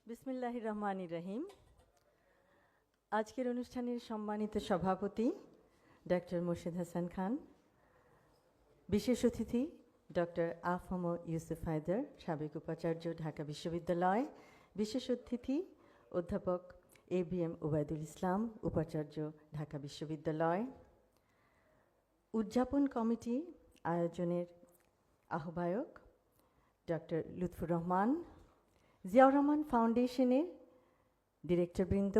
বিসমিল্লাহির রহমানির রহিম। আজকের অনুষ্ঠানের সম্মানিত সভাপতি ডক্টর মোর্শেদ হাসান খান, বিশেষ অতিথি ডক্টর আফম ইউসুফ হায়দার, সাবেক উপাচার্য, ঢাকা বিশ্ববিদ্যালয়, বিশেষ অতিথি অধ্যাপক ABM ওবায়দুল ইসলাম, উপাচার্য, ঢাকা বিশ্ববিদ্যালয়, উদযাপন কমিটি আয়োজনের আহ্বায়ক ডক্টর লুৎফুর রহমান, জিয়াউর রহমান ফাউন্ডেশনের ডিরেক্টরবৃন্দ,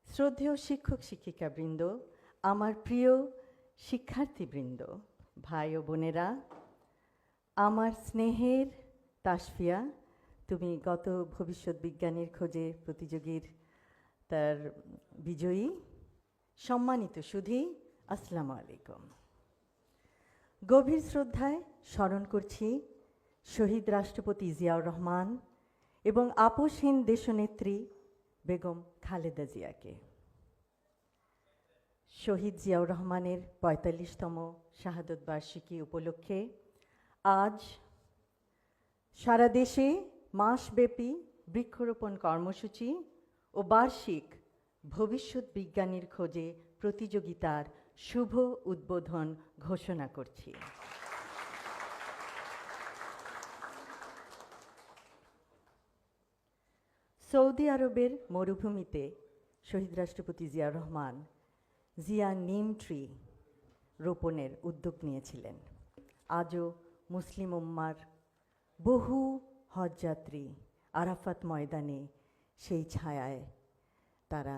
শ্রদ্ধেয় শিক্ষক শিক্ষিকাবৃন্দ, আমার প্রিয় শিক্ষার্থীবৃন্দ, ভাই ও বোনেরা, আমার স্নেহের তাসফিয়া, তুমি গত ভবিষ্যৎ বিজ্ঞানের খোঁজে প্রতিযোগীর তার বিজয়ী, সম্মানিত সুধী, আসসালামু আলাইকুম। গভীর শ্রদ্ধায় স্মরণ করছি শহীদ রাষ্ট্রপতি জিয়াউর রহমান এবং আপোসহীন দেশনেত্রী বেগম খালেদা জিয়াকে। শহীদ জিয়াউর রহমানের ৪৫তম শাহাদত বার্ষিকী উপলক্ষে আজ সারা দেশে মাসব্যাপী বৃক্ষরোপণ কর্মসূচি ও বার্ষিক ভবিষ্যৎ বিজ্ঞানীর খোঁজে প্রতিযোগিতার শুভ উদ্বোধন ঘোষণা করছি। সৌদি আরবের মরুভূমিতে শহীদ রাষ্ট্রপতি জিয়াউর রহমান জিয়া নিম ট্রি রোপণের উদ্যোগ নিয়েছিলেন। আজও মুসলিম উম্মার বহু হজযাত্রী আরাফাত ময়দানে সেই ছায়ায় তারা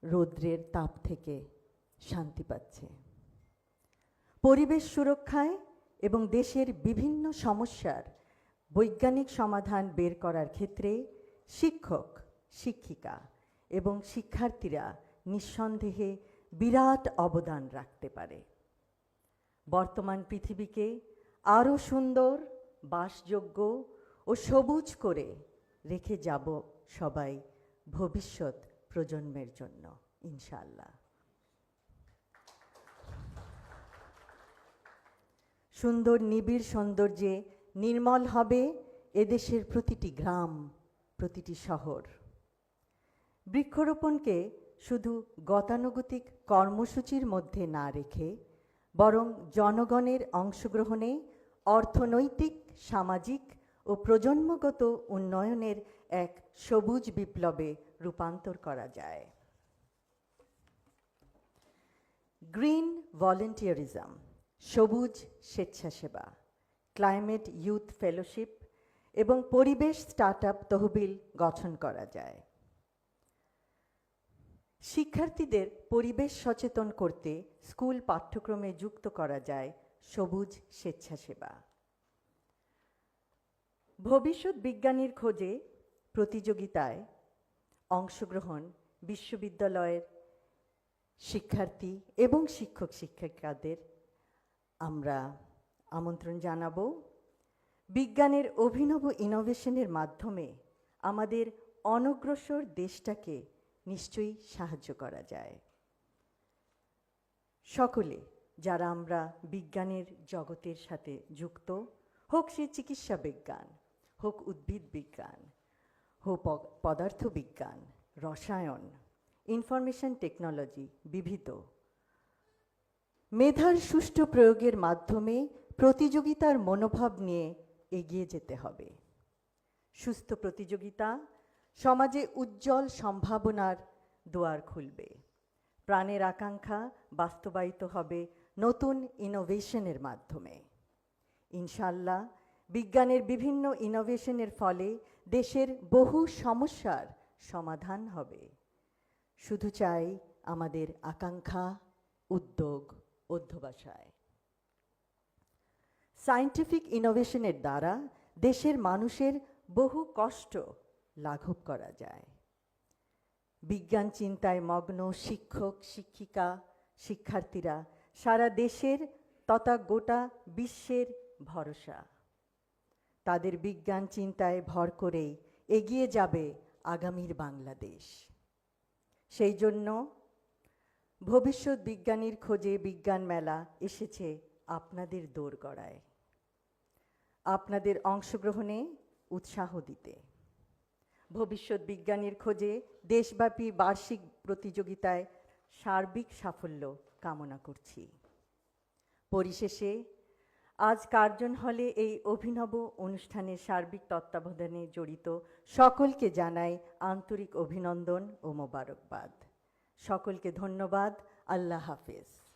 রৌদ্রের তাপ থেকে শান্তি পাচ্ছে। পরিবেশ সুরক্ষায় এবং দেশের বিভিন্ন সমস্যার বৈজ্ঞানিক সমাধান বের করার ক্ষেত্রে শিক্ষক, শিক্ষিকা এবং শিক্ষার্থীরা নিঃসন্দেহে বিরাট অবদান রাখতে পারে। বর্তমান পৃথিবীকে আরও সুন্দর, বাসযোগ্য ও সবুজ করে রেখে যাব সবাই ভবিষ্যৎ প্রজন্মের জন্য, ইনশাআল্লাহ। সুন্দর নিবিড় সৌন্দর্যে নির্মল হবে এদেশের প্রতিটি গ্রাম, প্রতিটি শহর। বৃক্ষরোপণকে শুধু গতানুগতিক কর্মসূচির মধ্যে না রেখে বরং জনগণের অংশগ্রহণে অর্থনৈতিক, সামাজিক ও প্রজন্মগত উন্নয়নের এক সবুজ বিপ্লবে রূপান্তর করা যায়। গ্রিন ভলেন্টিয়ারিজম, সবুজ স্বেচ্ছাসেবা, ক্লাইমেট ইউথ ফেলোশিপ এবং পরিবেশ স্টার্টআপ তহবিল গঠন করা যায়। শিক্ষার্থীদের পরিবেশ সচেতন করতে স্কুল পাঠ্যক্রমে যুক্ত করা যায় সবুজ স্বেচ্ছাসেবা। ভবিষ্যৎ বিজ্ঞানীর খোঁজে প্রতিযোগিতায় অংশগ্রহণ বিশ্ববিদ্যালয়ের শিক্ষার্থী এবং শিক্ষক শিক্ষিকাদের আমরা আমন্ত্রণ জানাবো। বিজ্ঞানের অভিনব ইনোভেশনের মাধ্যমে আমাদের অনগ্রসর দেশটাকে নিশ্চয়ই সাহায্য করা যায়। সকলে যারা আমরা বিজ্ঞানের জগতের সাথে যুক্ত, হোক সে চিকিৎসা বিজ্ঞান, হোক উদ্ভিদ বিজ্ঞান, হোক পদার্থ বিজ্ঞান, রসায়ন, ইনফরমেশন টেকনোলজি, বিবিধ মেধার সুষ্ঠু প্রয়োগের মাধ্যমে প্রতিযোগিতার মনোভাব নিয়ে এগিয়ে যেতে হবে। সুস্থ প্রতিযোগিতা সমাজে উজ্জ্বল সম্ভাবনার দুয়ার খুলবে। প্রাণের আকাঙ্ক্ষা বাস্তবায়িত হবে নতুন ইনোভেশনের মাধ্যমে। ইনশাআল্লাহ বিজ্ঞানের বিভিন্ন ইনোভেশনের ফলে দেশের বহু সমস্যার সমাধান হবে। শুধু চাই আমাদের আকাঙ্ক্ষা, উদ্যোগ, অধ্যবসায়। সায়েন্টিফিক ইনোভেশনের দ্বারা দেশের মানুষের বহু কষ্ট লাঘব করা যায়। বিজ্ঞান চিন্তায় মগ্ন শিক্ষক, শিক্ষিকা, শিক্ষার্থীরা সারা দেশের তথা গোটা বিশ্বের ভরসা। তাদের বিজ্ঞান চিন্তায় ভর করেই এগিয়ে যাবে আগামীর বাংলাদেশ। সেই জন্য ভবিষ্যৎ বিজ্ঞানীর খোঁজে বিজ্ঞান মেলা এসেছে আপনাদের দোরগড়ায়। আপনাদের অংশগ্রহণে উৎসাহ দিতে। ভবিষ্যৎ বিজ্ঞানীর খোঁজে দেশব্যাপী বার্ষিক প্রতিযোগিতায় সার্বিক সাফল্য কামনা করছি। পরিশেষে আজ কার্জন হলে এই অভিনব অনুষ্ঠানের সার্বিক তত্ত্বাবধানে জড়িত সকলকে জানাই আন্তরিক অভিনন্দন ও মোবারকবাদ। সকলকে ধন্যবাদ। আল্লাহ হাফেজ।